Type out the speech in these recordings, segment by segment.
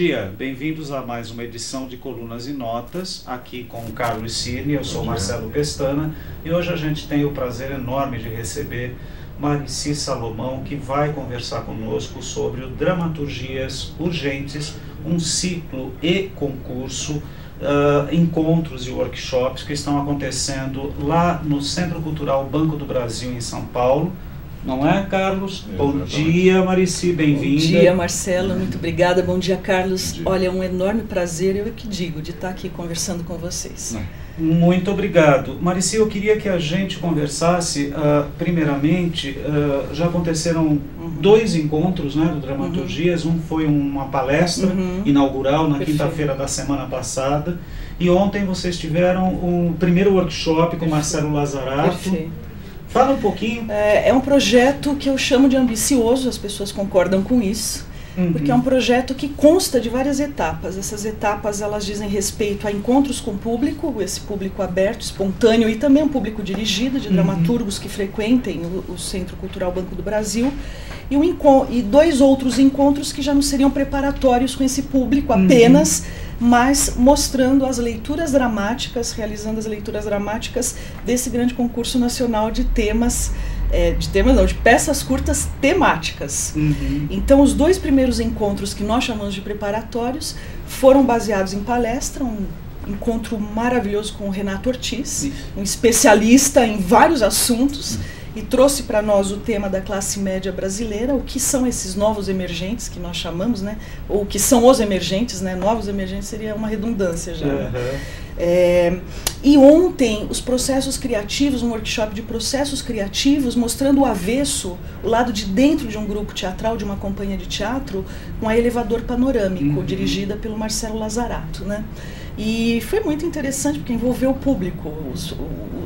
dia, bem-vindos a mais uma edição de Colunas e Notas, aqui com o Carlos Cirne, eu sou Marcelo Pestana, e hoje a gente tem o prazer enorme de receber Marici Salomão, que vai conversar conosco sobre o Dramaturgias Urgentes, um ciclo e concurso, encontros e workshops que estão acontecendo lá no Centro Cultural Banco do Brasil, em São Paulo. Não é, Carlos? Bom dia, Marici, bem-vinda. Bom dia, Marcelo, muito obrigada. Bom dia, Carlos. Bom dia. Olha, é um enorme prazer, eu que digo, de estar aqui conversando com vocês. Muito obrigado. Marici, eu queria que a gente conversasse, primeiramente, já aconteceram dois encontros, né, do Dramaturgias. Um foi uma palestra inaugural na quinta-feira da semana passada, e ontem vocês tiveram o primeiro workshop com Marcelo Lazzarato. Perfeito. Fala um pouquinho. É um projeto que eu chamo de ambicioso, as pessoas concordam com isso, porque é um projeto que consta de várias etapas. Essas etapas, elas dizem respeito a encontros com o público, esse público aberto, espontâneo, e também um público dirigido, de dramaturgos que frequentem o Centro Cultural Banco do Brasil, e dois outros encontros que já não seriam preparatórios com esse público apenas, mas mostrando as leituras dramáticas, realizando as leituras dramáticas desse grande concurso nacional de de peças curtas temáticas. Então, os dois primeiros encontros que nós chamamos de preparatórios foram baseados em palestra, um encontro maravilhoso com o Renato Ortiz, um especialista em vários assuntos, e trouxe para nós o tema da classe média brasileira, o que são esses novos emergentes, que nós chamamos, né? Ou o que são os emergentes, né? Novos emergentes seria uma redundância já. E ontem, os processos criativos, um workshop de processos criativos, mostrando o avesso, o lado de dentro de um grupo teatral, de uma companhia de teatro, com a Elevador Panorâmico, dirigida pelo Marcelo Lazzarato, né? E foi muito interessante, porque envolveu o público,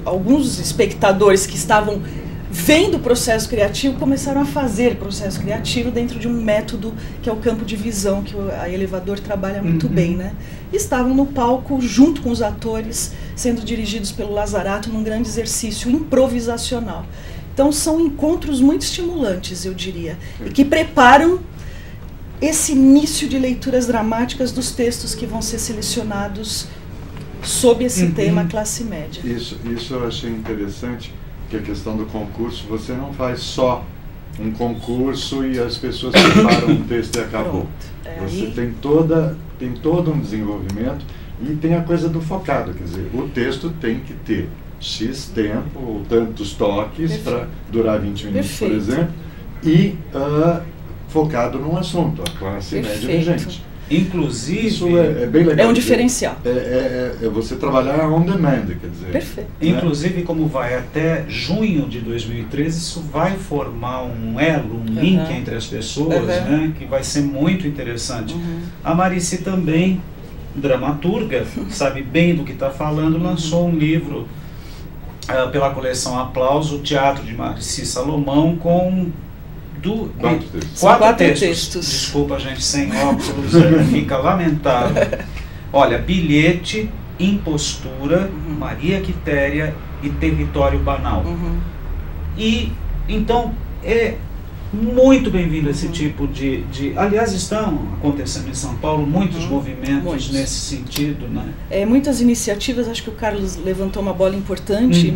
alguns espectadores que estavam vendo o processo criativo começaram a fazer processo criativo dentro de um método que é o campo de visão, que a Elevador trabalha muito bem, né? E estavam no palco junto com os atores, sendo dirigidos pelo Lazzarato num grande exercício improvisacional. Então são encontros muito estimulantes, eu diria, e que preparam esse início de leituras dramáticas dos textos que vão ser selecionados sob esse tema classe média. Isso eu achei interessante, que a questão do concurso, você não faz só um concurso e as pessoas preparam um texto e acabou. Você tem todo um desenvolvimento e tem a coisa do focado, quer dizer, o texto tem que ter X tempo, ou tantos toques, para durar 20 minutos, por exemplo, e focado num assunto, a classe média urgente. Inclusive, isso é bem legal. É um diferencial. É você trabalhar on demand, quer dizer. Perfeito. Inclusive, como vai até junho de 2013, isso vai formar um elo, um link entre as pessoas, né, que vai ser muito interessante. A Marici também, dramaturga, sabe bem do que está falando, lançou um livro pela coleção Aplauso, Teatro de Marici Salomão, com quatro textos. Desculpa, gente, sem óculos, fica lamentável. Olha, Bilhete, Impostura, Maria Quitéria e Território Banal. E, então, é muito bem-vindo esse tipo de... Aliás, estão acontecendo em São Paulo muitos movimentos nesse sentido, né? Muitas iniciativas, acho que o Carlos levantou uma bola importante,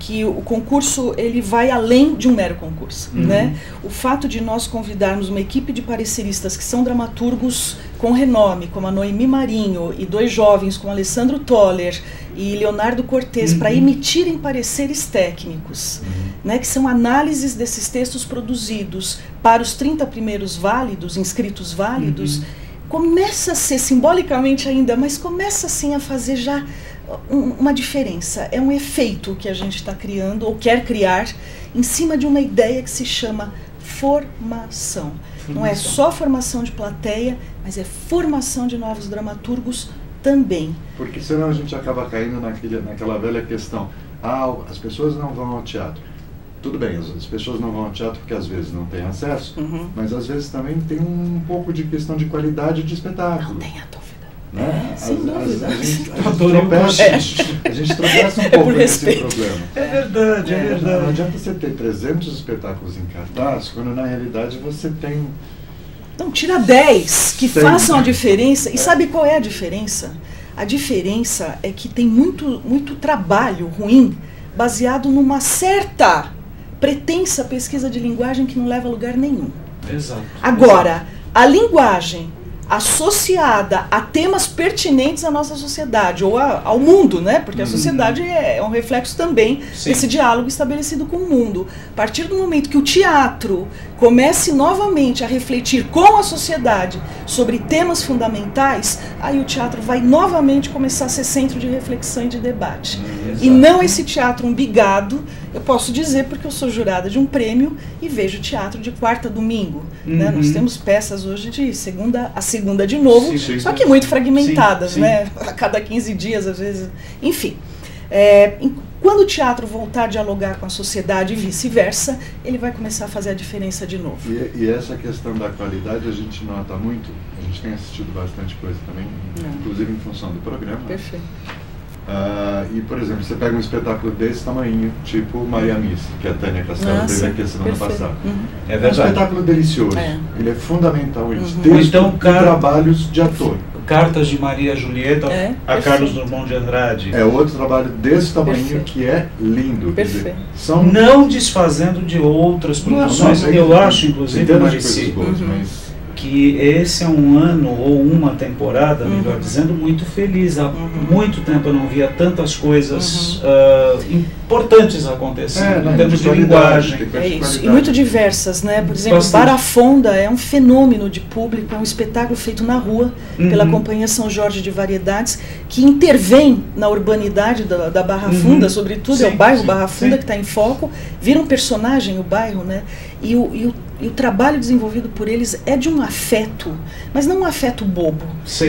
que o concurso ele vai além de um mero concurso, né? O fato de nós convidarmos uma equipe de pareceristas que são dramaturgos com renome, como a Noemi Marinho, e dois jovens como Alessandro Toller e Leonardo Cortez, para emitirem pareceres técnicos, né, que são análises desses textos produzidos para os 30 primeiros válidos, inscritos válidos, começa a ser, simbolicamente ainda, mas começa assim a fazer já uma diferença. É um efeito que a gente está criando, ou quer criar, em cima de uma ideia que se chama formação. Não é só formação de plateia, mas é formação de novos dramaturgos também. Porque senão a gente acaba caindo naquela velha questão. As pessoas não vão ao teatro. Tudo bem, as pessoas não vão ao teatro porque às vezes não têm acesso, mas às vezes também tem um pouco de questão de qualidade de espetáculo. Não tenha dúvida. Né? Sem dúvida. A gente tropeça um pouco nesse problema. É verdade, é verdade. Não adianta você ter 300 espetáculos em cartaz, quando na realidade você tem Não, tira 10 que façam a diferença. E sabe qual é a diferença? A diferença é que tem muito trabalho ruim baseado numa certa pretensa pesquisa de linguagem que não leva a lugar nenhum. Exato. Agora, a linguagem associada a temas pertinentes à nossa sociedade, ou ao mundo, né? Porque a sociedade é um reflexo também desse diálogo estabelecido com o mundo. A partir do momento que o teatro comece novamente a refletir com a sociedade sobre temas fundamentais, aí o teatro vai novamente começar a ser centro de reflexão e de debate. E não esse teatro umbigado, eu posso dizer porque eu sou jurada de um prêmio e vejo teatro de quarta a domingo. Né? Nós temos peças hoje de segunda a segunda de novo, só que muito fragmentadas, né? A cada 15 dias, às vezes. Enfim, quando o teatro voltar a dialogar com a sociedade e vice-versa, ele vai começar a fazer a diferença de novo. E essa questão da qualidade a gente nota muito, a gente tem assistido bastante coisa também, inclusive em função do programa. Perfeito. E, por exemplo, você pega um espetáculo desse tamanho, tipo Maria Missa, que a Tânia Castelo teve aqui a semana passada. É verdade. É um espetáculo delicioso. Ele é fundamental isso. Então, trabalhos de ator. Cartas de Maria Julieta a Carlos Drummond de Andrade. É outro trabalho desse tamanho que é lindo. Perfeito. São... Não desfazendo de outras produções. Eu acho, inclusive, Marici, que esse é um ano ou uma temporada, melhor dizendo, muito feliz. Há muito tempo eu não via tantas coisas importantes acontecendo, em termos de linguagem. É isso, e muito diversas, né? Por exemplo, Barafonda é um fenômeno de público, é um espetáculo feito na rua, pela Companhia São Jorge de Variedades, que intervém na urbanidade da Barra Funda, sobretudo, é o bairro Barra Funda que está em foco, vira um personagem o bairro, né? E o trabalho desenvolvido por eles é de um afeto, mas não um afeto bobo.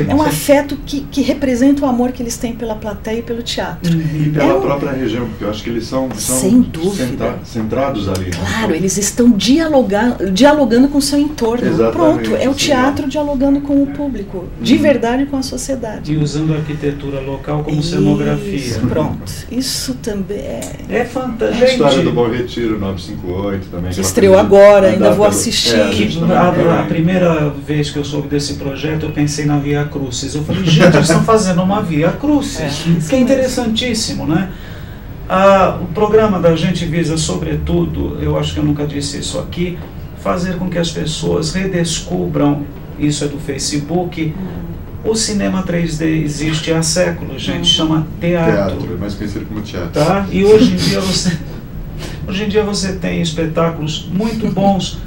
É um afeto que representa o amor que eles têm pela plateia e pelo teatro. E pela própria região, porque eu acho que eles são sem dúvida centrados ali. Claro, eles estão dialogando com o seu entorno. Exatamente, pronto, é o teatro dialogando com o público, de verdade com a sociedade. E usando a arquitetura local como cenografia. Pronto, isso também é fantástico. A história do Bom Retiro 958 também. Que estreou agora, ainda vou assistir. A primeira vez que eu soube desse projeto, eu pensei na Via Crucis. Eu falei, gente, eles estão fazendo uma Via Crucis, que é interessantíssimo, né? O programa da gente visa, sobretudo, eu acho que eu nunca disse isso aqui, fazer com que as pessoas redescubram, isso é do Facebook, o cinema 3D existe há séculos, gente, chama teatro. Teatro, é mais conhecido como teatro. Tá? E hoje em dia você tem espetáculos muito bons,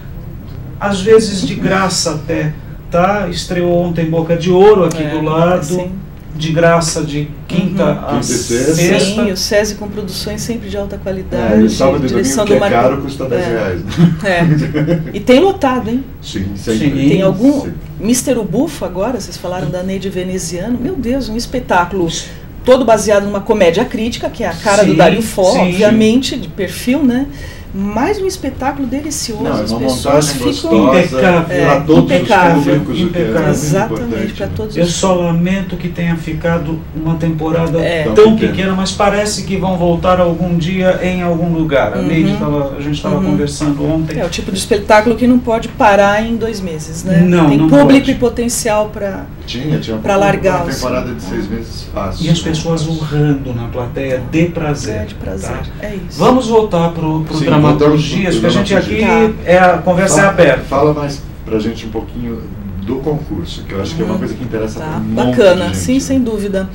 às vezes de graça até, tá? Estreou ontem Boca de Ouro aqui do lado, de graça de quinta a sexta. Sim, o SESI com produções sempre de alta qualidade. E sábado e domingo, que é caro, custa R$10. E tem lotado, hein? Sim, sempre. Tem algum... Mr. Ubufo agora, vocês falaram da Neide Veneziano, meu Deus, um espetáculo todo baseado numa comédia crítica, que é a cara do Dario Fo, obviamente, de perfil, né? Mais um espetáculo delicioso. Não, as uma pessoas ficam impecável. Exatamente, para todos. Eu só lamento que tenha ficado uma temporada tão pequena, mas parece que vão voltar algum dia em algum lugar. A gente estava conversando ontem. É o tipo de espetáculo que não pode parar em 2 meses, né? Não, tem não público pode. E potencial para largar. Uma temporada de 6 meses fácil. E as pessoas urrando na plateia de prazer. De prazer. Tá? É isso. Vamos voltar para o dramaturgias, porque a gente aqui a conversa é aberta. Fala mais pra gente um pouquinho do concurso, que eu acho que é uma coisa que interessa para um monte bacana, de gente. Sim, sem dúvida.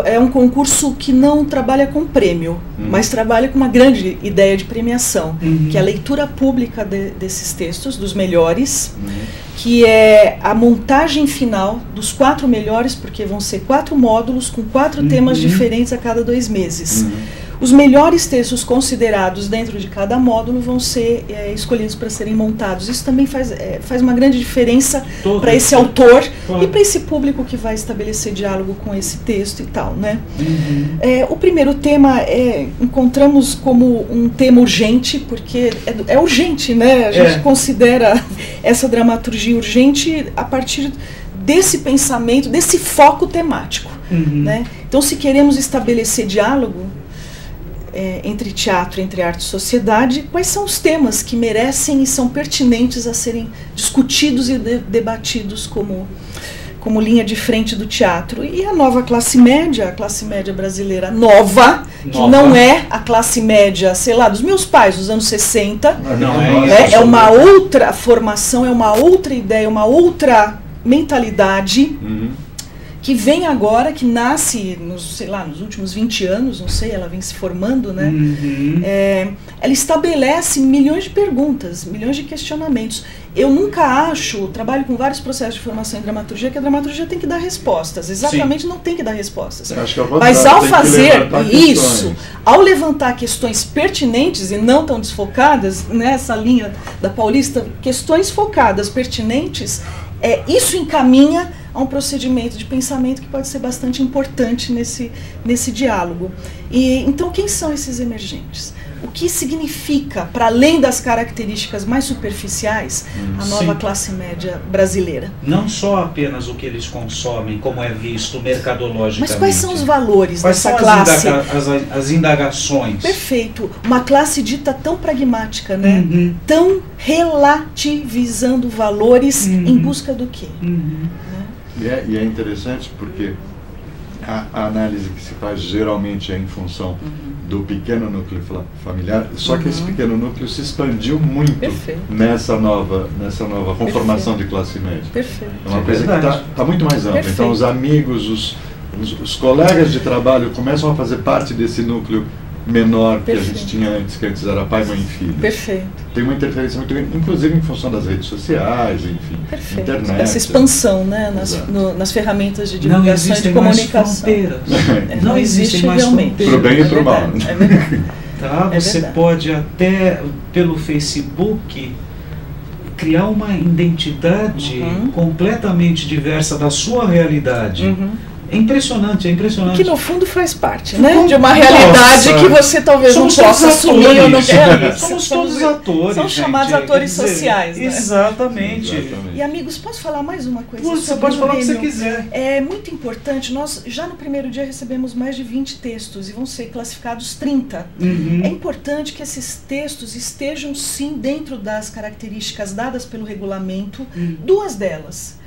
É um concurso que não trabalha com prêmio, mas trabalha com uma grande ideia de premiação, que é a leitura pública desses textos, dos melhores, que é a montagem final dos 4 melhores, porque vão ser 4 módulos com 4 temas diferentes a cada 2 meses. Os melhores textos considerados dentro de cada módulo vão ser escolhidos para serem montados. Isso também faz uma grande diferença para esse autor e para esse público que vai estabelecer diálogo com esse texto e tal, né? O primeiro tema encontramos como um tema urgente, porque é urgente, né? A gente considera essa dramaturgia urgente a partir desse pensamento, desse foco temático, né? Então, se queremos estabelecer diálogo, entre teatro, entre arte e sociedade, quais são os temas que merecem e são pertinentes a serem discutidos e debatidos como linha de frente do teatro. E a nova classe média, a classe média brasileira nova, que não é a classe média, sei lá, dos meus pais, dos anos 60, é uma outra formação, é uma outra ideia, uma outra mentalidade, que vem agora, que nasce, nos últimos 20 anos, não sei, ela vem se formando, né? Ela estabelece milhões de perguntas, milhões de questionamentos. Eu nunca acho, trabalho com vários processos de formação em dramaturgia, que a dramaturgia tem que dar respostas. Exatamente, não tem que dar respostas. Mas ao fazer isso, ao levantar questões pertinentes e não tão desfocadas, nessa linha da Paulista, questões focadas, pertinentes, isso encaminha a um procedimento de pensamento que pode ser bastante importante nesse diálogo. Então, quem são esses emergentes? O que significa, para além das características mais superficiais, a nova classe média brasileira? Não só apenas o que eles consomem, como é visto mercadologicamente. Mas quais são os valores dessa classe? As indagações. Perfeito. Uma classe dita tão pragmática, né? Tão relativizando valores em busca do quê? E é interessante porque a análise que se faz geralmente é em função do pequeno núcleo familiar, só que esse pequeno núcleo se expandiu muito nessa nova conformação de classe média. É uma coisa que está muito mais ampla. Então os amigos, os colegas de trabalho começam a fazer parte desse núcleo menor que a gente tinha antes, que antes era pai, mãe e filho. Tem uma interferência muito grande, inclusive em função das redes sociais, enfim, internet. Essa expansão, né, nas ferramentas de divulgação e de comunicação. Não existem mais fronteiras. Para o bem e para o mal. É verdade. Você pode até, pelo Facebook, criar uma identidade completamente diversa da sua realidade. É impressionante, é impressionante. Que no fundo faz parte, né? De uma realidade que você talvez não possa assumir ou não quer. Somos todos atores. São chamados atores sociais, né? Exatamente. E amigos, posso falar mais uma coisa? Você pode falar o que você quiser. É muito importante, nós já no primeiro dia recebemos mais de 20 textos e vão ser classificados 30. É importante que esses textos estejam sim dentro das características dadas pelo regulamento, duas delas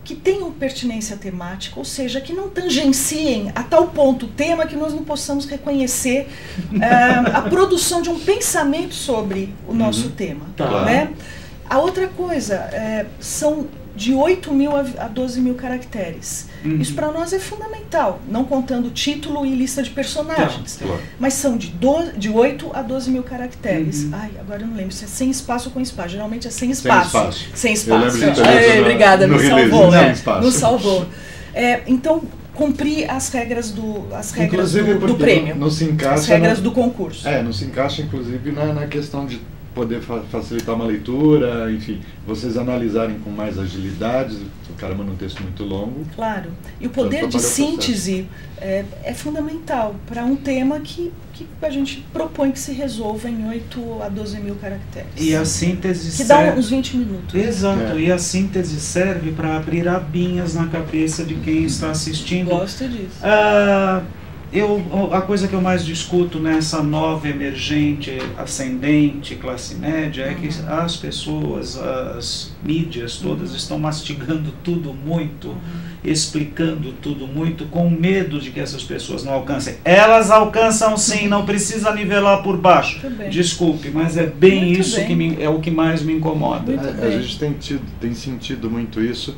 que tenham pertinência temática, ou seja, que não tangenciem a tal ponto o tema que nós não possamos reconhecer a produção de um pensamento sobre o nosso tema. Né? A outra coisa, são de 8.000 a 12.000 caracteres. Isso para nós é fundamental, não contando título e lista de personagens. Mas são de 8 a 12.000 caracteres. Ai, agora eu não lembro se é sem espaço ou com espaço. Geralmente é sem espaço. Sem espaço. Obrigada, me salvou. Nos salvou. Então, cumprir as regras do prêmio. Não se encaixa as regras do concurso. Não se encaixa, inclusive, na questão de poder facilitar uma leitura, enfim, vocês analisarem com mais agilidade, o cara manda um texto muito longo. Claro, e o poder de síntese é fundamental para um tema que a gente propõe que se resolva em 8 a 12.000 caracteres. E a síntese que dá uns 20 minutos. Exato, e a síntese serve para abrir abinhas na cabeça de quem está assistindo. Gosto disso. A coisa que eu mais discuto nessa nova emergente, ascendente, classe média, é que as pessoas, as mídias todas estão mastigando tudo muito, explicando tudo muito, com medo de que essas pessoas não alcancem. Elas alcançam sim, não precisa nivelar por baixo. Desculpe, mas é bem muito isso que é o que mais me incomoda. A gente tem sentido muito isso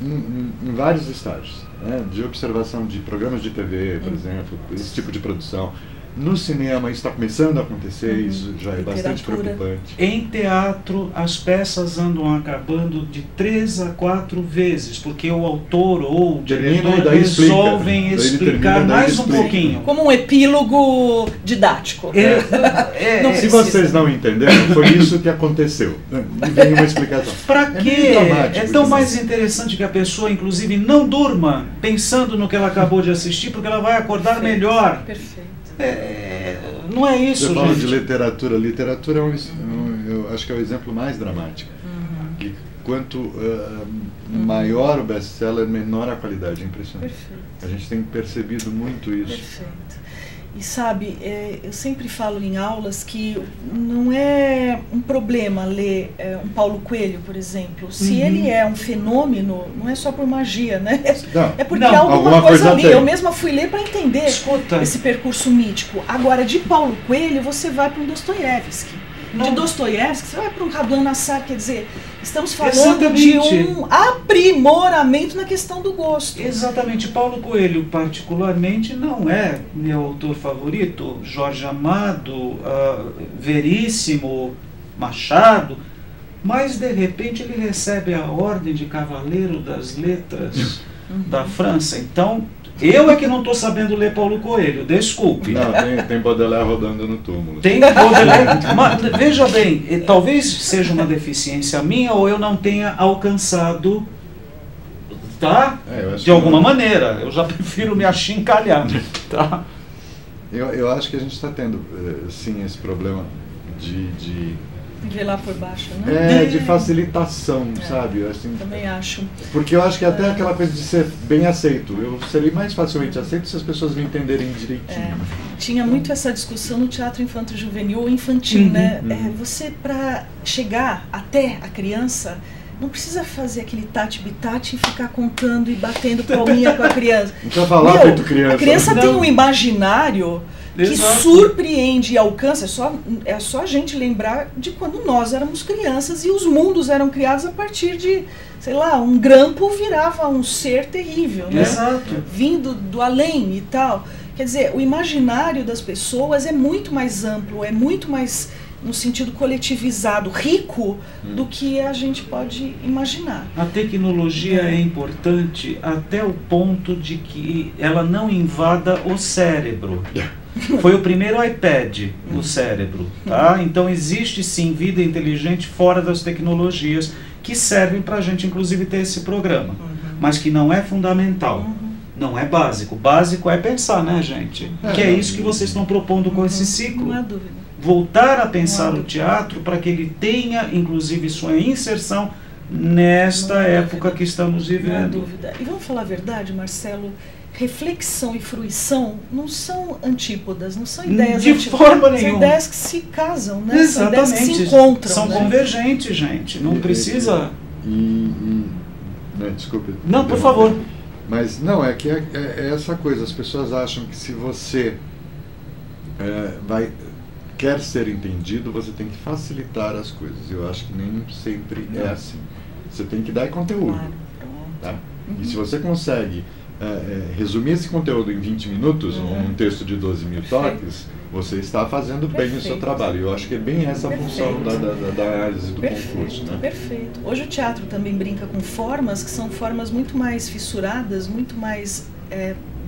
em vários estágios. De observação de programas de TV, por exemplo, esse tipo de produção. No cinema isso está começando a acontecer, isso já é bastante preocupante. Em teatro, as peças andam acabando de 3 a 4 vezes, porque o autor ou o diretor resolvem explicar mais um pouquinho. Como um epílogo didático. Se vocês não entenderam, foi isso que aconteceu. E vem uma explicação. Para quê? É tão mais interessante que a pessoa, inclusive, não durma pensando no que ela acabou de assistir, porque ela vai acordar melhor. Perfeito. Não é isso, Você fala gente. de literatura. Literatura eu acho que é o exemplo mais dramático. Que quanto maior o best-seller, menor a qualidade. É impressionante. A gente tem percebido muito isso. Perfeito. E sabe, eu sempre falo em aulas que não é um problema ler um Paulo Coelho, por exemplo. Se ele é um fenômeno, não é só por magia, né? É porque há alguma coisa ali. Eu mesma fui ler para entender esse percurso mítico. Agora, de Paulo Coelho, você vai para um Dostoiévski. De Dostoiévski, você vai para um Raduan Nassar, quer dizer, estamos falando de um aprimoramento na questão do gosto. Exatamente. Paulo Coelho, particularmente, não é meu autor favorito. Jorge Amado, Veríssimo, Machado, mas, de repente, ele recebe a Ordem de Cavaleiro das Letras da França. Então, eu é que não estou sabendo ler Paulo Coelho, desculpe. Não, tem Baudelaire rodando no túmulo. Tem Baudelaire. Mas, veja bem, talvez seja uma deficiência minha ou eu não tenha alcançado, tá? De alguma maneira. Eu já prefiro me achincalhar, tá? Eu acho que a gente está tendo, sim, esse problema de ver lá por baixo, né? De facilitação, sabe? Assim, também acho. Porque eu acho que até aquela coisa de ser bem aceito. Eu seria mais facilmente aceito se as pessoas me entenderem direitinho. Tinha muito essa discussão no teatro infanto-juvenil ou infantil, né? Você, para chegar até a criança, não precisa fazer aquele tati-bitati e ficar contando e batendo palminha com a criança. Não precisa falar feito criança. A criança tem um imaginário que surpreende e alcança. É só a gente lembrar de quando nós éramos crianças e os mundos eram criados a partir de, sei lá, um grampo virava um ser terrível, né? Exato. Vindo do além e tal. Quer dizer, o imaginário das pessoas é muito mais amplo, é muito mais, no sentido coletivizado, rico, do que a gente pode imaginar. A tecnologia é importante até o ponto de que ela não invada o cérebro. Foi o primeiro iPad no cérebro, tá? Então existe sim vida inteligente fora das tecnologias que servem para a gente inclusive ter esse programa, mas que não é fundamental, não é básico. Básico é pensar, né, gente? Que é isso que vocês estão propondo com esse ciclo. Não há dúvida. Voltar a pensar o teatro para que ele tenha inclusive sua inserção nesta época que estamos vivendo. Não há dúvida. E vamos falar a verdade, Marcelo? Reflexão e fruição não são antípodas, não são ideias de forma nenhuma. São ideias que se casam, né? Exatamente. São ideias que se encontram. São convergentes, gente. Não precisa... Desculpe. Não, por favor. Mas não, é que é essa coisa. As pessoas acham que se você quer ser entendido, você tem que facilitar as coisas. Eu acho que nem sempre é assim. Você tem que dar conteúdo. Claro. Tá? E se você consegue resumir esse conteúdo em 20 minutos, um texto de 12 mil toques, você está fazendo bem o seu trabalho. Eu acho que é bem essa a função da análise do concurso. Né? Perfeito. Hoje o teatro também brinca com formas que são formas muito mais fissuradas, muito mais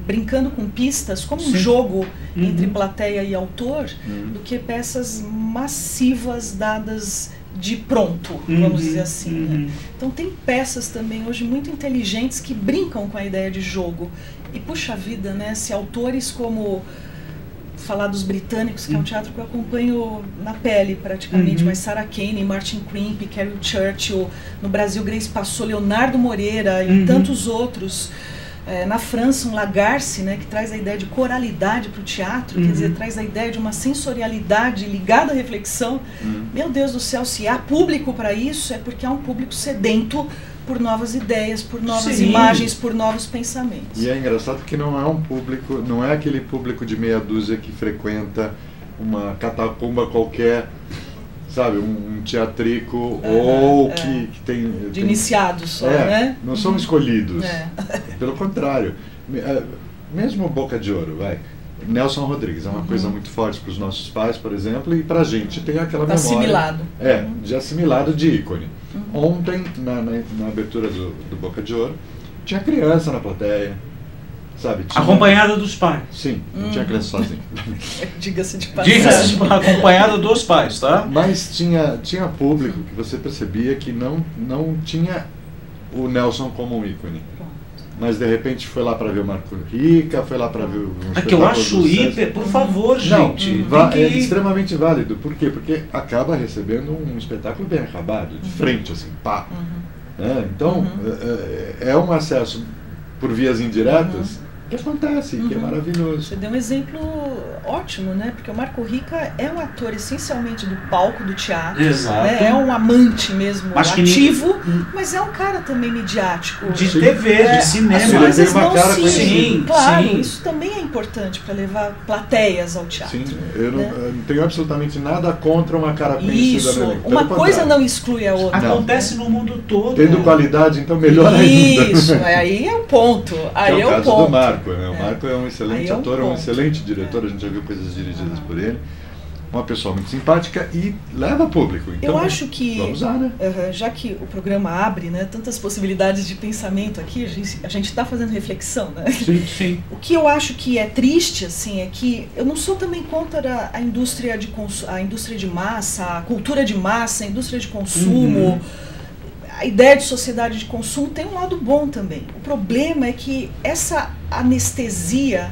brincando com pistas, como um jogo entre plateia e autor, do que peças massivas dadas de pronto, vamos dizer assim. Né? Então tem peças também hoje muito inteligentes que brincam com a ideia de jogo. E puxa vida, né? Se autores como, falar dos britânicos, que é um teatro que eu acompanho na pele praticamente, mas Sarah Kane, Martin Crimp, Carol Churchill, no Brasil Grace Passou, Leonardo Moreira e tantos outros. Na França, um Lagarce, né, que traz a ideia de coralidade para o teatro, quer dizer, traz a ideia de uma sensorialidade ligada à reflexão. Meu Deus do céu, se há público para isso, é porque há um público sedento por novas ideias, por novas imagens, por novos pensamentos. E é engraçado que não é um público, não é aquele público de meia dúzia que frequenta uma catacumba qualquer, sabe, um teatrico ou que tem... De iniciados só, né? Não são escolhidos. Pelo contrário. Mesmo Boca de Ouro, Nelson Rodrigues é uma coisa muito forte para os nossos pais, por exemplo, e para a gente tem aquela memória... Assimilado. De assimilado de ícone. Ontem, na abertura do Boca de Ouro, tinha criança na plateia. Sabe, acompanhada dos pais. Sim, não tinha criança sozinho. Diga-se de passagem. Acompanhada dos pais, tá? Mas tinha público que você percebia que não tinha o Nelson como um ícone. Mas de repente foi lá para ver o Marco Rica, foi lá para ver o espetáculo. Que eu acho hiper, por favor, gente. É extremamente válido. Por quê? Porque acaba recebendo um espetáculo bem acabado, de frente, assim, pá. Então, é um acesso por vias indiretas que acontece, que é maravilhoso. Você deu um exemplo ótimo, né? Porque o Marco Rica é um ator essencialmente do palco, do teatro. Exato. Né? É um amante mesmo, mas ativo, mas é um cara também midiático. De TV, de cinema. As coisas não sim, claro, sim. isso também é importante para levar plateias ao teatro. Sim, eu não tenho absolutamente nada contra uma cara conhecida no elenco. Uma coisa não exclui a outra. Acontece no mundo todo. Tendo qualidade, então melhor ainda. Isso, aí é o ponto. Aí é o caso ponto. do Marco, né? O Marco é um excelente ator, um um excelente diretor, a gente já viu coisas dirigidas por ele. Uma pessoa muito simpática e leva público. Então, eu acho que, vamos usar, né? Já que o programa abre, né, tantas possibilidades de pensamento aqui, a gente está fazendo reflexão, né? Sim, sim. O que eu acho que é triste, assim, é que eu não sou também contra a indústria de massa, a cultura de massa, a indústria de consumo. A ideia de sociedade de consumo tem um lado bom também. O problema é que essa anestesia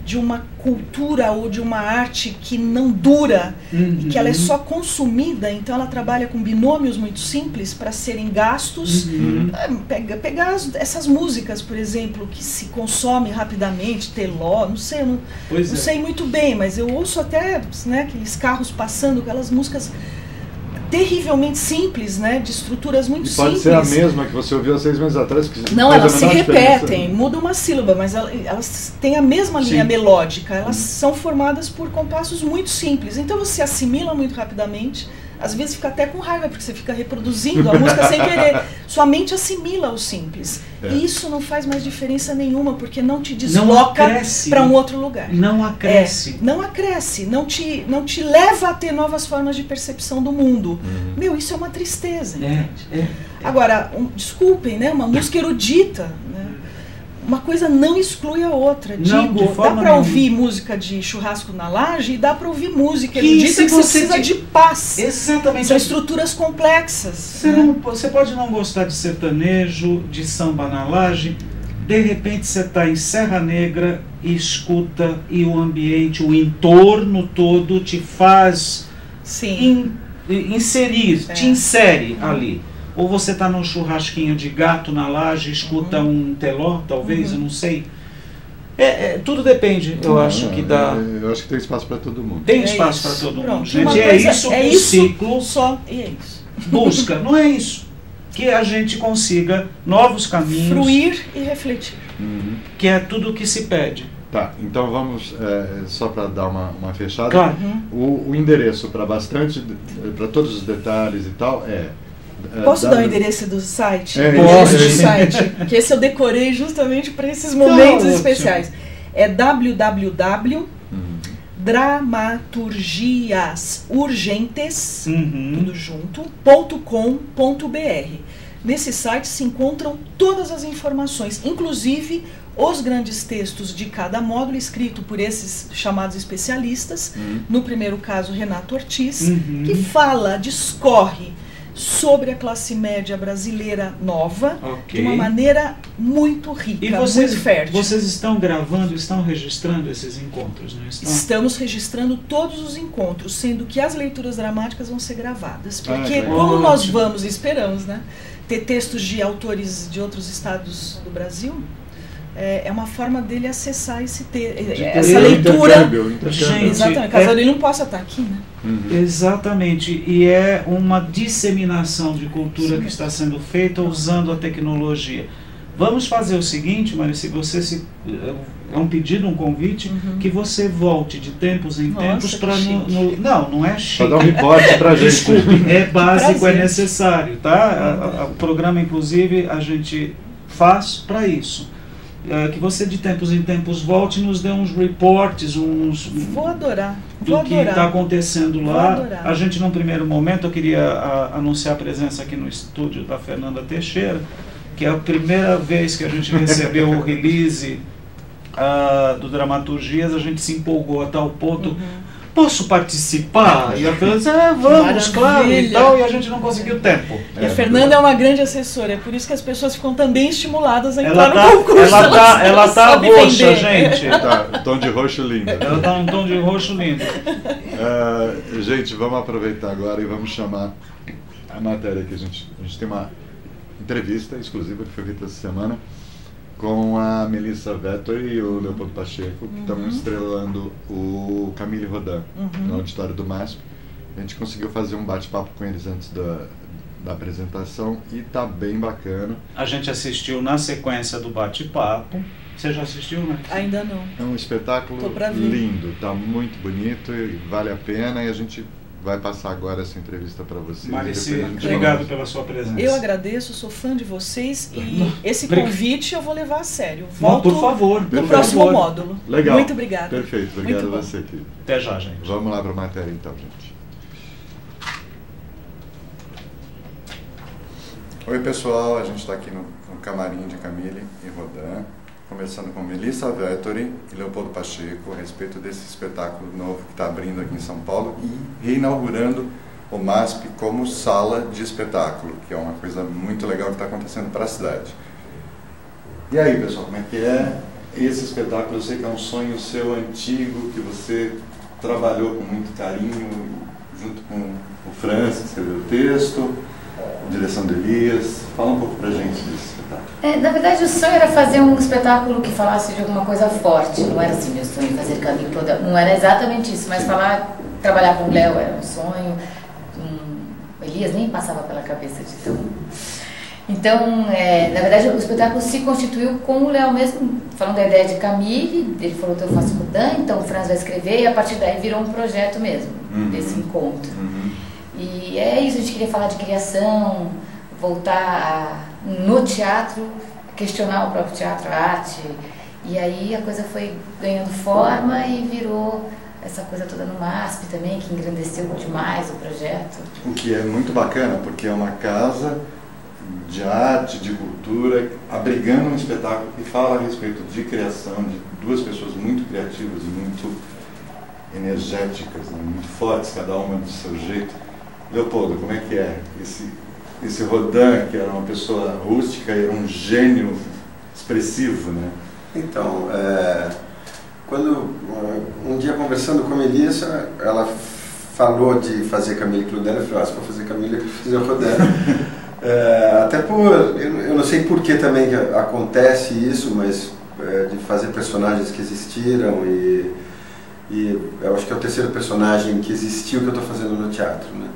de uma cultura ou de uma arte que não dura, e que ela é só consumida, então ela trabalha com binômios muito simples para serem gastos. Pegar essas músicas, por exemplo, que se consome rapidamente, Teló, não sei, não sei muito bem, mas eu ouço até, né, aqueles carros passando, aquelas músicas terrivelmente simples, né, de estruturas muito simples. Pode ser a mesma que você ouviu há 6 meses atrás. Que não, elas se repetem, muda uma sílaba, mas elas têm a mesma linha melódica, elas são formadas por compassos muito simples, então você assimila muito rapidamente, às vezes fica até com raiva, porque você fica reproduzindo a música sem querer, sua mente assimila o simples, e isso não faz mais diferença nenhuma, porque não te desloca para um outro lugar. Não acresce. Não acresce, não te leva a ter novas formas de percepção do mundo. Meu, isso é uma tristeza, entende? Agora, desculpem, né, uma música erudita, né? Uma coisa não exclui a outra. Digo, dá para ouvir música de churrasco na laje e dá para ouvir música erudita que você precisa de paz. Exatamente. São estruturas complexas. Você pode não gostar de sertanejo, de samba na laje, de repente você está em Serra Negra e escuta, e o ambiente, o entorno todo te faz inserir, te insere ali. Ou você está num churrasquinho de gato na laje, escuta um Teló, talvez, eu não sei. Tudo depende, eu acho que dá. Eu acho que tem espaço para todo mundo. Tem espaço para todo mundo, gente. É isso que o ciclo só, e é isso. Busca, não é isso? Que a gente consiga novos caminhos. Fruir e refletir. Que é tudo o que se pede. Tá, então vamos, só para dar uma fechada. Claro. O endereço para todos os detalhes e tal Posso dar o endereço do site? Pode. Do site, que esse eu decorei justamente para esses momentos especiais. É www.dramaturgiasurgentes, tudo junto, .com.br. Nesse site se encontram todas as informações, inclusive os grandes textos de cada módulo, escrito por esses chamados especialistas, no primeiro caso Renato Ortiz, que discorre sobre a classe média brasileira nova, de uma maneira muito rica, muito fértil. Vocês estão gravando, estão registrando esses encontros, não estão? Estamos registrando todos os encontros, sendo que as leituras dramáticas vão ser gravadas, porque como nós vamos, esperamos, né, ter textos de autores de outros estados do Brasil, é uma forma dele acessar essa leitura. Gente, exatamente, caso ele não possa estar aqui, né? Exatamente, e é uma disseminação de cultura que está sendo feita usando a tecnologia. Vamos fazer o seguinte, Mari, se você é um pedido, um convite, que você volte de tempos em tempos para não é chique. Para dar um reporte para a gente. Desculpe, é básico, é necessário, tá? O programa, inclusive, a gente faz para isso. Que você de tempos em tempos volte e nos dê uns reportes, Vou adorar. Do que está acontecendo lá. A gente, num primeiro momento, eu queria anunciar a presença aqui no estúdio da Fernanda Teixeira, que é a primeira vez que a gente recebeu o release do Dramaturgias, a gente se empolgou a tal ponto. Posso participar? E a Fernanda disse, vamos, claro, e tal, e a gente não conseguiu tempo. E a Fernanda é uma grande assessora, é por isso que as pessoas ficam também estimuladas a entrar no concurso. Ela tá roxa, gente. Tá, tom de roxo lindo. Ela tá num tom de roxo lindo. Gente, vamos aproveitar agora e vamos chamar a matéria que a gente tem uma entrevista exclusiva que foi feita essa semana com a Melissa Vettori e o Leopoldo Pacheco, que estão estrelando o Camille Rodin no auditório do MASP. A gente conseguiu fazer um bate-papo com eles antes da apresentação e tá bem bacana. A gente assistiu na sequência do bate-papo. Você já assistiu, né? Ainda não. É um espetáculo lindo, tá muito bonito e vale a pena, e a gente vai passar agora essa entrevista para vocês. Marici, obrigado pela sua presença. Eu agradeço, sou fã de vocês e esse convite eu vou levar a sério. Volto por favor, no próximo módulo. Legal. Muito obrigada. Perfeito, obrigado a você, querido. Até já, gente. Vamos lá para a matéria então, gente. Oi pessoal, a gente está aqui no camarim de Camille e Rodin, conversando com Melissa Vettori e Leopoldo Pacheco a respeito desse espetáculo novo que está abrindo aqui em São Paulo e reinaugurando o MASP como sala de espetáculo, que é uma coisa muito legal que está acontecendo para a cidade. E aí pessoal, como é que é esse espetáculo? Eu sei que é um sonho seu antigo, que você trabalhou com muito carinho, junto com o Franz, que escreveu o texto, direção de Elias. Fala um pouco pra gente desse espetáculo. Na verdade, o sonho era fazer um espetáculo que falasse de alguma coisa forte. Não era assim, meu sonho fazer Camille Rodin. Não era exatamente isso, mas trabalhar com o Léo era um sonho. O Elias nem passava pela cabeça de tudo. Então, na verdade, o espetáculo se constituiu com o Léo mesmo, falando da ideia de Camille. Ele falou que eu faço Rodin, então o Franz vai escrever, e a partir daí virou um projeto mesmo, desse encontro. E é isso, a gente queria falar de criação, voltar no teatro, questionar o próprio teatro, a arte. E aí a coisa foi ganhando forma e virou essa coisa toda no MASP também, que engrandeceu demais o projeto. O que é muito bacana, porque é uma casa de arte, de cultura, abrigando um espetáculo que fala a respeito de criação, de duas pessoas muito criativas e muito energéticas, né? Muito fortes, cada uma do seu jeito. Leopoldo, como é que é esse Rodin, que era uma pessoa rústica e era um gênio expressivo, né? Então, quando um dia conversando com a Melissa, ela falou de fazer Camille Rodin, eu falei, se for fazer Camille, eu fiz o Rodin. Até eu não sei por que também que acontece isso, mas de fazer personagens que existiram e eu acho que é o terceiro personagem que existiu que eu estou fazendo no teatro, né?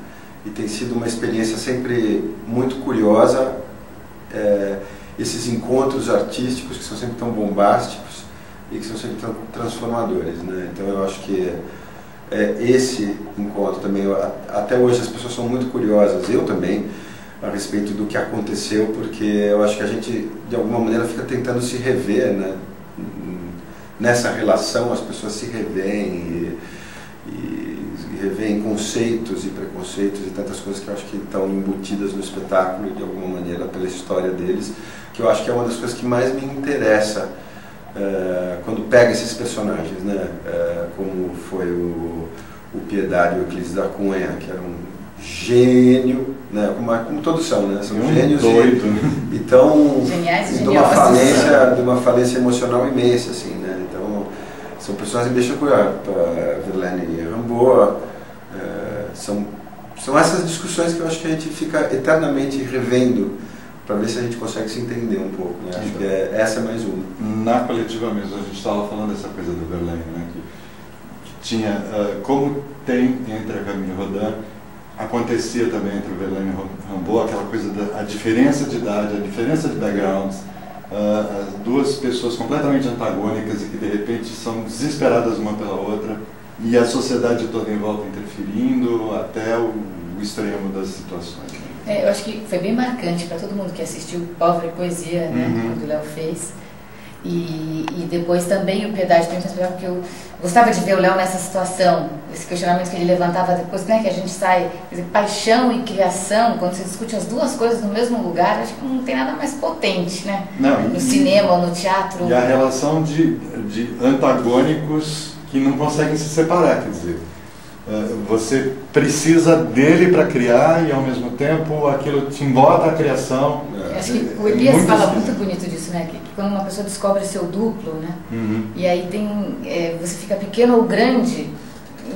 E tem sido uma experiência sempre muito curiosa, esses encontros artísticos que são sempre tão bombásticos e que são sempre tão transformadores, né? Então eu acho que esse encontro também, até hoje as pessoas são muito curiosas, eu também, a respeito do que aconteceu, porque eu acho que a gente de alguma maneira fica tentando se rever, né? Nessa relação as pessoas se revêem e revêem conceitos e preconceitos e tantas coisas que eu acho que estão embutidas no espetáculo de alguma maneira pela história deles, que eu acho que é uma das coisas que mais me interessa quando pega esses personagens, né? Como foi o Piedade e o Euclides da Cunha, que era um gênio, né? Como todos são, né? São gênios doido, e tão geniais e de uma falência emocional imensa, assim, né? Então são personagens que deixam cuidar para Verlaine e Rimbaud. São essas discussões que eu acho que a gente fica eternamente revendo para ver se a gente consegue se entender um pouco, né? Acho que essa é mais uma. Na coletiva mesmo, a gente estava falando dessa coisa do Verlaine, né? Que tinha, como tem entre a Camille Rodin, acontecia também entre o Verlaine e o Rimbaud, aquela coisa da diferença de idade, a diferença de backgrounds, as duas pessoas completamente antagônicas e que de repente são desesperadas uma pela outra, e a sociedade toda em volta interferindo até o extremo das situações. Eu acho que foi bem marcante para todo mundo que assistiu Pobre Poesia, né, quando o Léo fez. E depois também o Piedade, porque eu gostava de ver o Léo nessa situação, esse questionamento que ele levantava depois, né, que a gente sai, quer dizer, paixão e criação, quando você discute as duas coisas no mesmo lugar, acho que não tem nada mais potente, né? No cinema ou no teatro. E a relação de antagônicos que não conseguem se separar, quer dizer, você precisa dele para criar e ao mesmo tempo aquilo te embota a criação. Acho que o Elias fala muito bonito disso, né? Que quando uma pessoa descobre seu duplo, né? E aí você fica pequeno ou grande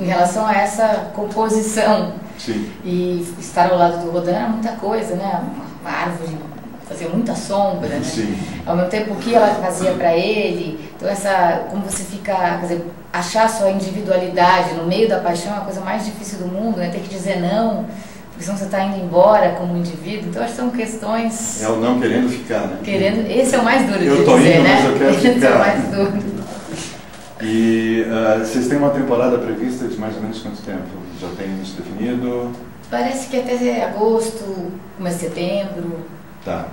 em relação a essa composição. Sim. E estar ao lado do Rodin era muita coisa, né? Uma árvore fazia muita sombra, né? Sim. Ao mesmo tempo, o que ela fazia para ele. Então, como você fica, quer dizer, achar sua individualidade no meio da paixão é a coisa mais difícil do mundo, né? Ter que dizer não, porque senão você está indo embora como indivíduo. Então, acho que são questões... É o não querendo ficar, né? Esse é o mais duro de dizer, eu tô indo, né? mas eu quero ficar. Esse é o mais duro. E vocês têm uma temporada prevista de mais ou menos quanto tempo? Já tem isso definido? Parece que até agosto, começo de setembro. Tá.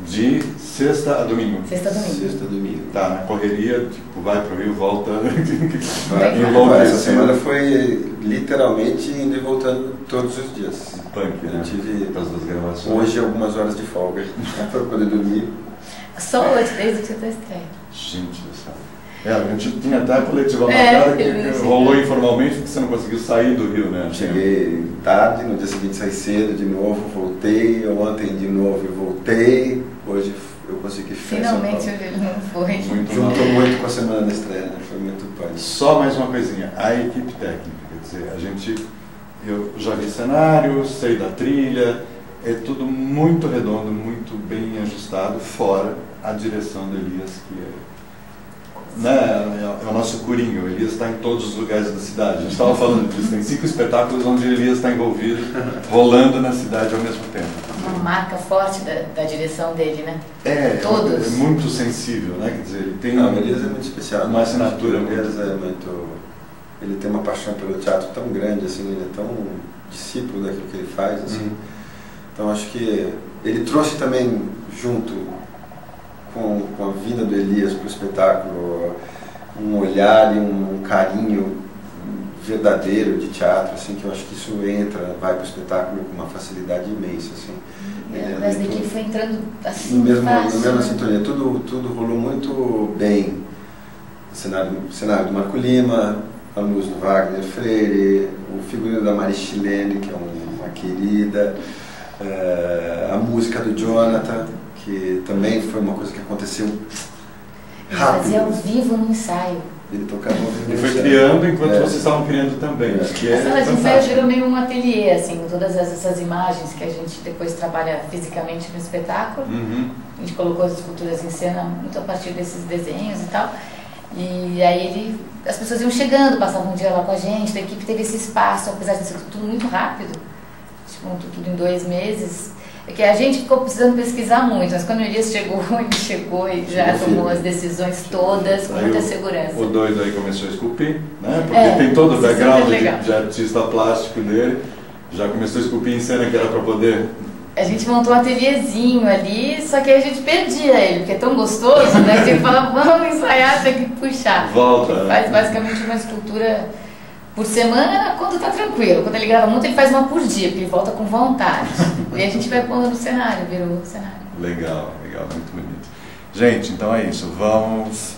De sexta a domingo? Sexta a domingo. Sexta a domingo. Tá, na correria, tipo, vai pro Rio, volta. Essa semana foi literalmente indo e voltando todos os dias. Punk, né? Eu tive as duas gravações. Hoje algumas horas de folga para poder dormir. Só hoje, desde o dia da estreia. Gente do céu. A gente tinha até a coletiva marcada que rolou informalmente porque você não conseguiu sair do Rio, né? Cheguei tarde, no dia seguinte saí cedo de novo, voltei, ontem de novo e voltei. Hoje eu consegui fechar. Finalmente ele não foi. Juntou muito com a semana da estreia, né? Foi muito pânico. Só mais uma coisinha, a equipe técnica, quer dizer, eu já vi cenário, sei da trilha, é tudo muito redondo, muito bem ajustado, fora a direção do Elias, que é o nosso Coringa. O Elias está em todos os lugares da cidade. A gente estava falando disso, tem 5 espetáculos onde o Elias está envolvido, rolando na cidade ao mesmo tempo. Uma marca forte da direção dele, né? Todos. É muito sensível, né? Quer dizer, ele tem o Elias é muito especial. Uma assinatura. O Elias é muito... Ele tem uma paixão pelo teatro tão grande, assim, ele é tão discípulo daquilo que ele faz, assim. Então acho que ele trouxe também junto com a vinda do Elias para o espetáculo um olhar e um carinho verdadeiro de teatro, assim, que eu acho que isso vai para o espetáculo com uma facilidade imensa, assim. A equipe foi entrando assim na mesma sintonia, tudo rolou muito bem. O cenário do Marco Lima, a luz do Wagner Freire, o figurino da Mari Chilene, que é uma querida, a música do Jonathan, que também foi uma coisa que aconteceu rápido. Fazia ao vivo no ensaio. Ele tocava ao vivo. Ele foi criando enquanto vocês estavam criando também. A sala de ensaio gerou meio um ateliê, assim, com todas essas imagens que a gente depois trabalha fisicamente no espetáculo. A gente colocou as esculturas em cena muito a partir desses desenhos e tal. E aí as pessoas iam chegando, passavam um dia lá com a gente, a equipe teve esse espaço, apesar de ser tudo muito rápido, tipo, tudo em 2 meses. É que a gente ficou precisando pesquisar muito, mas quando o Elias chegou, ele chegou e já tomou as decisões todas com muita segurança. O doido aí começou a esculpir, né? Porque tem todo o background de artista plástico dele, já começou a esculpir em cena que era para poder... A gente montou um ateliêzinho ali, só que aí a gente perdia ele, porque é tão gostoso, né? Tinha que falar, vamos ensaiar, tem que puxar. Volta, ele faz basicamente uma escultura por semana quando tá tranquilo. Quando ele grava muito, ele faz uma por dia, porque ele volta com vontade. E a gente vai pondo no cenário, virou o cenário. Legal, muito bonito. Gente, então é isso, vamos...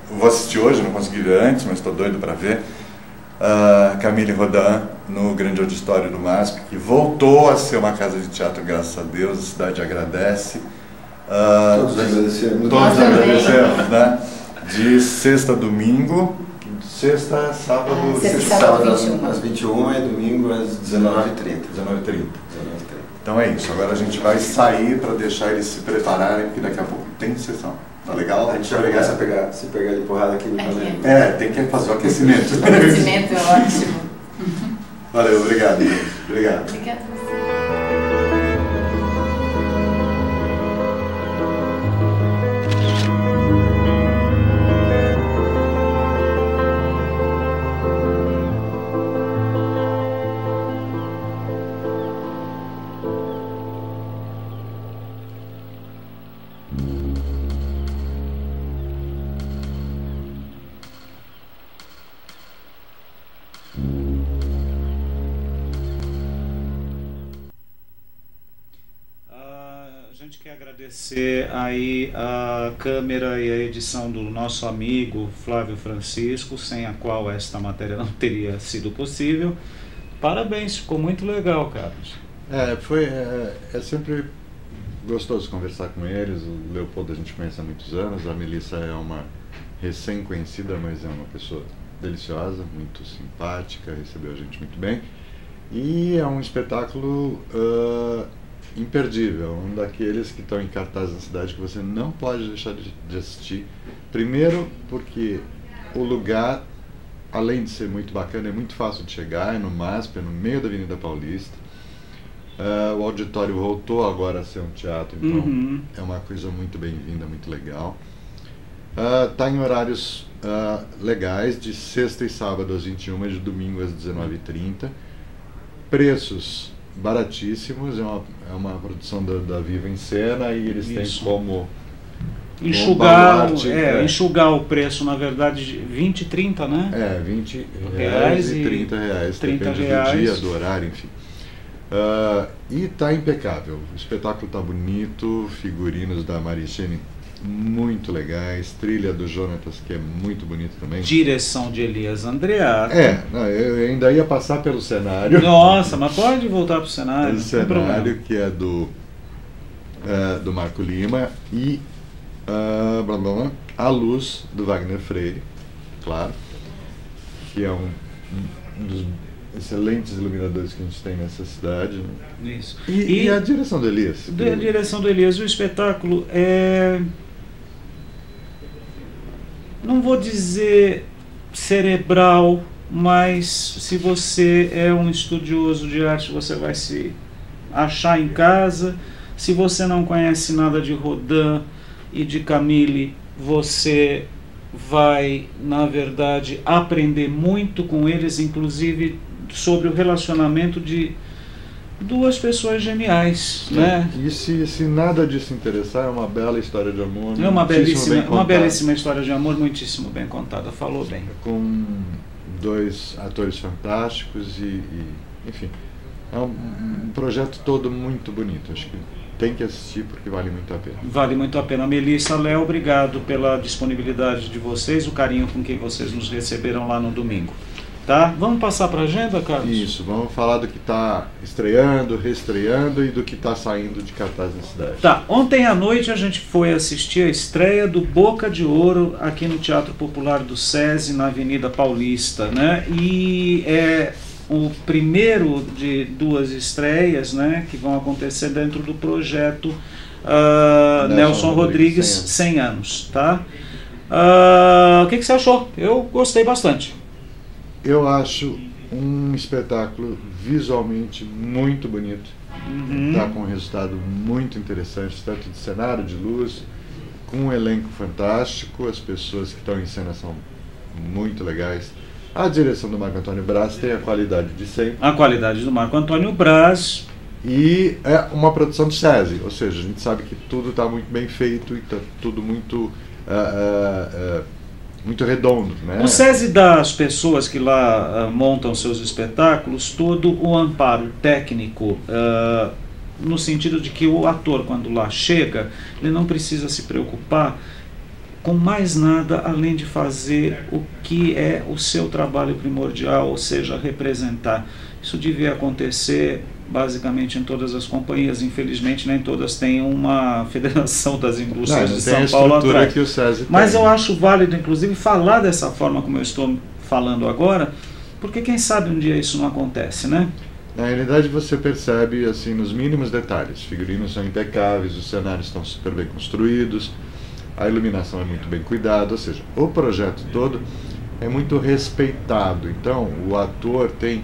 vou assistir hoje, não consegui ver antes, mas estou doido para ver. Camille Rodin no Grande Auditório do MASP, que voltou a ser uma casa de teatro, graças a Deus, a cidade agradece. Todos agradecemos. Todos agradecemos, né? De sexta a domingo, sexta, sábado... sábado às 21 e domingo às 19h30. Então é isso, agora a gente vai sair para deixar eles se prepararem, porque daqui a pouco tem sessão. Tá legal? A gente já começa a se pegar de porrada aqui no canal. Tem que fazer o aquecimento. O aquecimento é ótimo. Valeu, obrigado. Obrigado. Obrigada a você. Quer agradecer aí a câmera e a edição do nosso amigo Flávio Francisco, sem a qual esta matéria não teria sido possível. Parabéns, ficou muito legal, Carlos. É sempre gostoso conversar com eles. O Leopoldo a gente conhece há muitos anos, a Melissa é uma recém-conhecida, mas é uma pessoa deliciosa, muito simpática, recebeu a gente muito bem. E é um espetáculo imperdível, um daqueles que estão em cartaz na cidade que você não pode deixar de assistir. Primeiro porque o lugar, além de ser muito bacana, é muito fácil de chegar, é no MASP, é no meio da Avenida Paulista. O auditório voltou agora a ser um teatro, então é uma coisa muito bem-vinda, muito legal. Está em horários legais, de sexta e sábado às 21h, de domingo às 19h30. Preços baratíssimos, é uma produção da Viva em Cena, e eles têm como enxugar o preço, na verdade, de 20 e 30, né? R$20 e R$30, depende do dia, do horário, enfim. E está impecável, o espetáculo está bonito, figurinos da Maricene muito legais, trilha do Jonatas, que é muito bonito também. Direção de Elias Andreato. Eu ainda ia passar pelo cenário. Nossa, mas pode voltar para o cenário. O cenário que é do Marco Lima, e A Luz, do Wagner Freire, claro, que é um dos excelentes iluminadores que a gente tem nessa cidade. Isso. E a direção do Elias. A direção do Elias, o espetáculo é... não vou dizer cerebral, mas se você é um estudioso de arte, você vai se achar em casa. Se você não conhece nada de Rodin e de Camille, você vai, na verdade, aprender muito com eles, inclusive sobre o relacionamento de duas pessoas geniais, né? E se nada disso interessar, é uma bela história de amor. É uma belíssima história de amor, muitíssimo bem contada, falou bem. Com dois atores fantásticos e enfim, é um projeto todo muito bonito. Acho que tem que assistir porque vale muito a pena. Vale muito a pena. Melissa, Léo, obrigado pela disponibilidade de vocês, o carinho com que vocês nos receberam lá no domingo. Tá? Vamos passar para a agenda, Carlos? Isso, vamos falar do que está estreando, reestreando e do que está saindo de cartaz na cidade. Tá, ontem à noite a gente foi assistir a estreia do Boca de Ouro aqui no Teatro Popular do SESI, na Avenida Paulista, né? E é o primeiro de duas estreias, né, que vão acontecer dentro do projeto Nelson Rodrigues 100 anos, tá? O que você achou? Eu gostei bastante. Eu acho um espetáculo visualmente muito bonito, está com um resultado muito interessante, tanto de cenário, de luz, com um elenco fantástico, as pessoas que estão em cena são muito legais. A direção do Marco Antônio Braz tem a qualidade de sempre. A qualidade do Marco Antônio Braz. E é uma produção do SESI, ou seja, a gente sabe que tudo está muito bem feito e está tudo muito... muito redondo, né? O SESI dá às pessoas que lá montam seus espetáculos todo o amparo técnico, no sentido de que o ator, quando lá chega, ele não precisa se preocupar com mais nada além de fazer o que é o seu trabalho primordial, ou seja, representar. Isso devia acontecer basicamente em todas as companhias. Infelizmente nem todas têm uma federação das indústrias de São Paulo atrás. Que o SESI mas tem. Eu acho válido, inclusive, falar dessa forma como eu estou falando agora, porque quem sabe um dia isso não acontece, né? Na realidade você percebe assim nos mínimos detalhes. Os figurinos são impecáveis, os cenários estão super bem construídos, a iluminação é muito bem cuidada, ou seja, o projeto todo é muito respeitado. Então o ator tem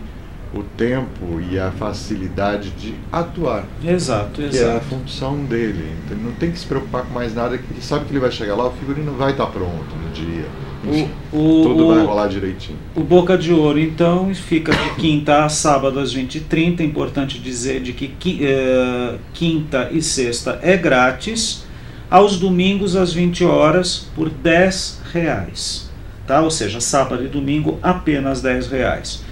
o tempo e a facilidade de atuar. Exato. Que é a função dele. Então, ele não tem que se preocupar com mais nada, que ele sabe que ele vai chegar lá, o figurino vai estar pronto no dia. Enfim, tudo vai rolar direitinho. O Boca de Ouro, então, fica de quinta a sábado às 20h30. É importante dizer de que quinta e sexta é grátis. Aos domingos às 20 horas por R$10. Tá? Ou seja, sábado e domingo apenas R$10.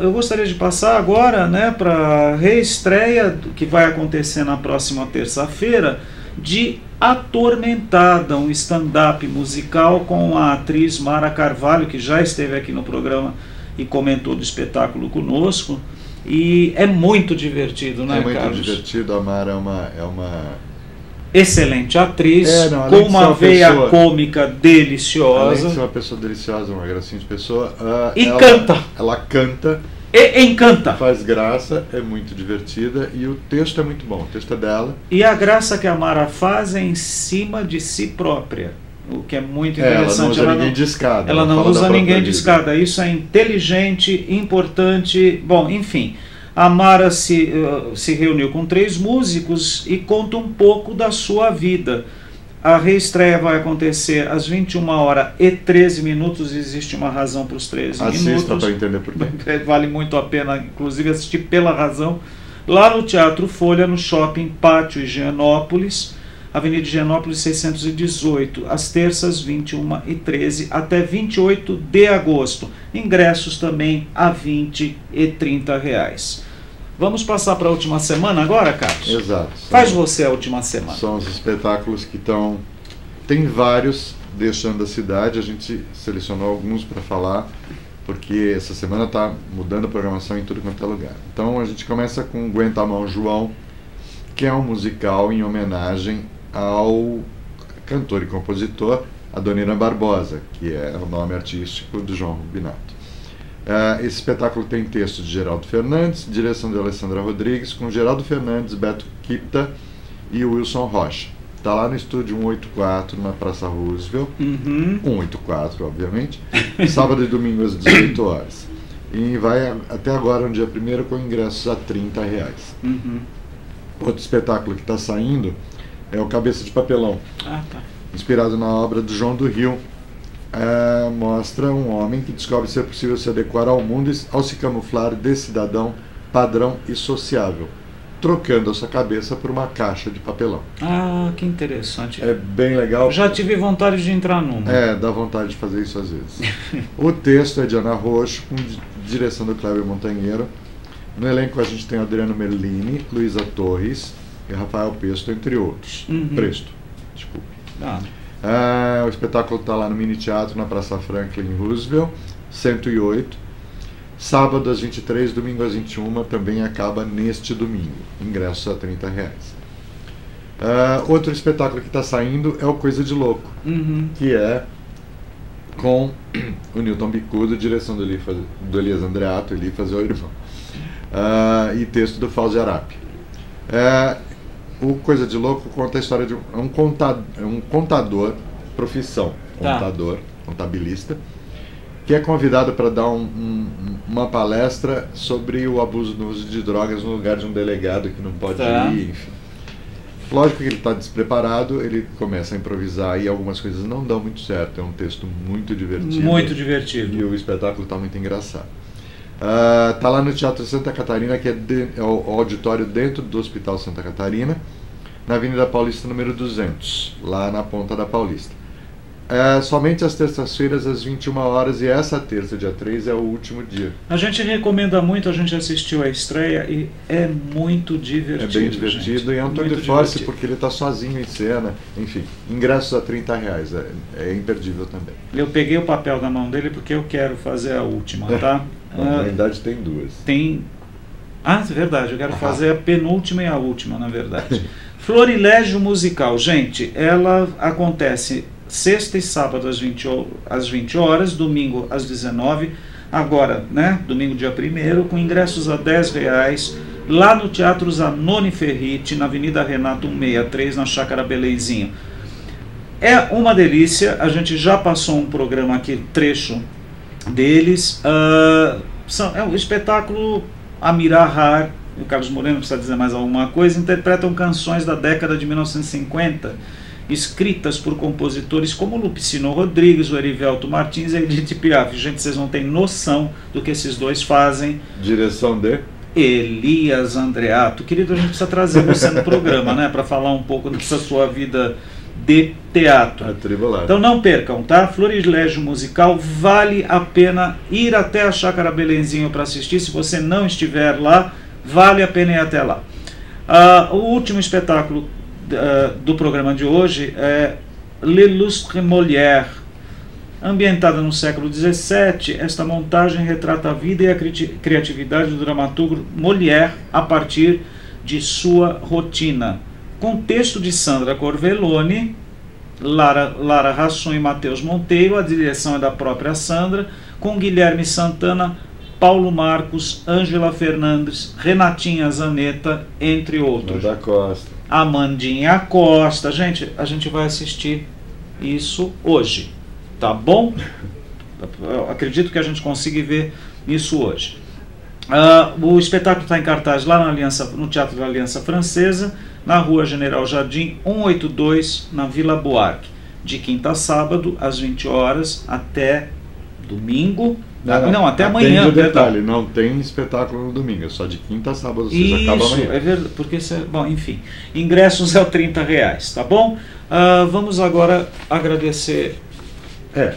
Eu gostaria de passar agora, né, para a reestreia que vai acontecer na próxima terça-feira de Atormentada, um stand-up musical com a atriz Mara Carvalho, que já esteve aqui no programa e comentou do espetáculo conosco. E é muito divertido, né, Carlos? É muito divertido. A Mara é uma excelente atriz, com uma veia cômica deliciosa. Além de ser uma pessoa deliciosa, uma gracinha de pessoa. Canta. Ela canta E encanta. Faz graça, é muito divertida e o texto é muito bom. O texto é dela. E a graça que a Mara faz é em cima de si própria, o que é muito interessante. Ela não usa ninguém de escada. Ela não usa ninguém de escada. Isso é inteligente, importante. Bom, enfim, a Mara se reuniu com 3 músicos e conta um pouco da sua vida. A reestreia vai acontecer às 21h13. Existe uma razão para os 13 minutos. Assista para entender por quê. Vale muito a pena, inclusive, assistir pela razão. Lá no Teatro Folha, no Shopping Pátio Higienópolis, Avenida Higienópolis 618, às terças, 21h13, até 28 de agosto. Ingressos também a R$20 e R$30. Vamos passar para a última semana agora, Carlos? Exato. Faz você a última semana. São os espetáculos que estão... Tem vários deixando a cidade, a gente selecionou alguns para falar, porque essa semana está mudando a programação em tudo quanto é lugar. Então a gente começa com Aguenta a Mão João, que é um musical em homenagem ao cantor e compositor Adoniran Barbosa, que é o nome artístico do João Rubinato. Esse espetáculo tem texto de Geraldo Fernandes, direção de Alessandra Rodrigues, com Geraldo Fernandes, Beto Kipta e Wilson Rocha. Está lá no estúdio 184, na Praça Roosevelt, 184, obviamente, sábado e domingo às 18 horas. E vai até agora, no dia 1º, com ingressos a R$30. Outro espetáculo que está saindo é o Cabeça de Papelão, inspirado na obra do João do Rio. Mostra um homem que descobre ser possível se adequar ao mundo ao se camuflar de cidadão padrão e sociável, trocando a sua cabeça por uma caixa de papelão. Ah, que interessante. É bem legal. Já tive vontade de entrar numa. Dá vontade de fazer isso às vezes. O texto é de Ana Roxo, com direção do Cléber Montanheiro. No elenco a gente tem Adriano Merlini, Luísa Torres e Rafael Pesto, entre outros. Presto, desculpe. O espetáculo está lá no Mini Teatro, na Praça Franklin Roosevelt, 108. Sábado às 23, domingo às 21, também acaba neste domingo. Ingressos a R$30. Outro espetáculo que está saindo é o Coisa de Louco, que é com o Newton Bicudo, direção do Elias Andreato, Elifas, o irmão, e texto do Fauzi Arap. O Coisa de Louco conta a história de um contador, profissão, contabilista, que é convidado para dar uma palestra sobre o abuso no uso de drogas no lugar de um delegado que não pode ir, enfim. Lógico que ele está despreparado, ele começa a improvisar e algumas coisas não dão muito certo. É um texto muito divertido. Muito divertido. E o espetáculo está muito engraçado. Está lá no Teatro Santa Catarina, que é o auditório dentro do Hospital Santa Catarina, na Avenida Paulista número 200, lá na Ponta da Paulista. Somente às terças-feiras, às 21 horas, e essa terça, dia 3, é o último dia. A gente recomenda muito, a gente assistiu a estreia e é muito divertido. É bem divertido, gente. E é um tour de force, porque ele está sozinho em cena. Enfim, ingressos a R$30, é imperdível também. Eu peguei o papel da mão dele porque eu quero fazer a última, tá? Na verdade tem duas. É verdade, eu quero fazer a penúltima e a última, na verdade. Florilégio Musical, gente, ela acontece sexta e sábado às 20 horas, domingo às 19, agora, né, domingo dia 1º, com ingressos a R$10, lá no Teatro Zanoni Ferriti, na Avenida Renato 163, na Chácara Belenzinho. É uma delícia, a gente já passou um programa aqui, trecho deles. É um espetáculo Amir Har, o Carlos Moreno precisa dizer mais alguma coisa, interpretam canções da década de 1950, escritas por compositores como Lupicino Rodrigues, o Erivelto Martins e a Edith Piaf. Gente, vocês não têm noção do que esses dois fazem. Direção de Elias Andreato. Querido, a gente precisa trazer você no programa, né, para falar um pouco dessa sua vida de teatro. Atribulado. Então não percam, tá? Florilégio Musical, vale a pena ir até a Chácara Belenzinho para assistir. Se você não estiver lá, vale a pena ir até lá. O último espetáculo do programa de hoje é L'Illustre Molière. Ambientada no século XVII, esta montagem retrata a vida e a criatividade do dramaturgo Molière a partir de sua rotina. Com texto de Sandra Corvelloni, Lara Rassum e Matheus Monteiro, a direção é da própria Sandra, com Guilherme Santana, Paulo Marcos, Ângela Fernandes, Renatinha Zanetta, entre outros. Da Costa. Amandinha Costa. Gente, a gente vai assistir isso hoje, tá bom? Eu acredito que a gente consiga ver isso hoje. O espetáculo está em cartaz lá no Teatro da Aliança Francesa, na Rua General Jardim 182, na Vila Buarque, de quinta a sábado, às 20 horas, até domingo. Não, até amanhã. Tem detalhe, não tem espetáculo no domingo, é só de quinta a sábado, isso, acaba amanhã. É verdade, porque, bom, enfim, ingressos é R$30, tá bom? Vamos agora agradecer.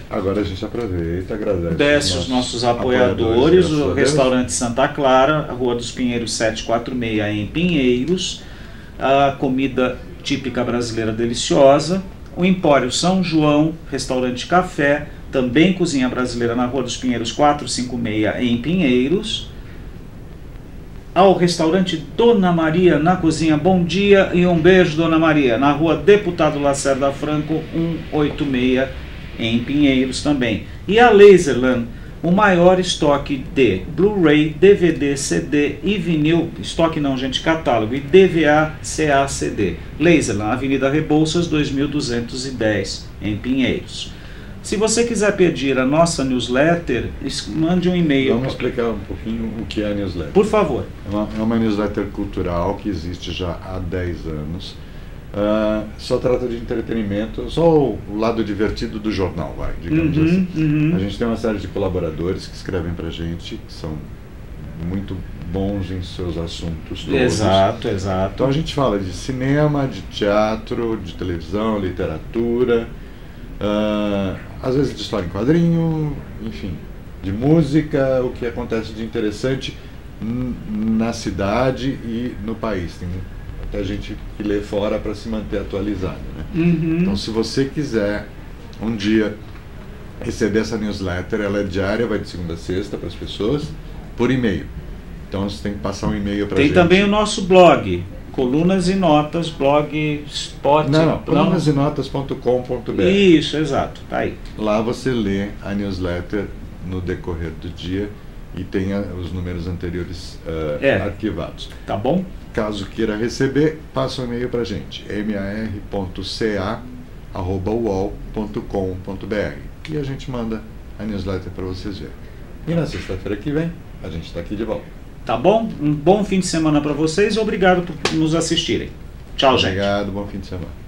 Agora a gente aproveita, agradece. Desce os nossos apoiadores, o Restaurante Santa Clara, Rua dos Pinheiros 746, em Pinheiros, a comida típica brasileira deliciosa, o Empório São João, Restaurante Café, também cozinha brasileira na Rua dos Pinheiros 456, em Pinheiros, ao Restaurante Dona Maria, na cozinha Bom Dia e um beijo, Dona Maria, na Rua Deputado Lacerda Franco 186, em Pinheiros também. E a Laserland, o maior estoque de Blu-ray, DVD, CD e vinil, estoque não, gente, catálogo, e DVA, CA, CD. Laserland, Avenida Rebouças 2210, em Pinheiros. Se você quiser pedir a nossa newsletter, mande um e-mail. Vamos explicar um pouquinho o que é a newsletter. Por favor. É uma newsletter cultural que existe já há 10 anos. Só trata de entretenimento, só o lado divertido do jornal, digamos assim. A gente tem uma série de colaboradores que escrevem pra gente, que são muito bons em seus assuntos todos. Exato. Então a gente fala de cinema, de teatro, de televisão, literatura, às vezes de história em quadrinho, enfim, de música, o que acontece de interessante na cidade e no país. Tem até gente que lê fora para se manter atualizado, né? Então, se você quiser um dia receber essa newsletter, ela é diária, vai de segunda a sexta para as pessoas, por e-mail. Então, você tem que passar um e-mail para a gente. Tem também o nosso blog, Colunas e Notas, blogspot. colunasenotas.com.br. Isso, exato, tá aí. Lá você lê a newsletter no decorrer do dia e tem os números anteriores arquivados. Tá bom? Caso queira receber, passa um e-mail para a gente, mar.ca@uol.com.br, e a gente manda a newsletter para vocês verem. E na sexta-feira que vem, a gente está aqui de volta. Tá bom? Um bom fim de semana para vocês e obrigado por nos assistirem. Tchau, gente. Obrigado, bom fim de semana.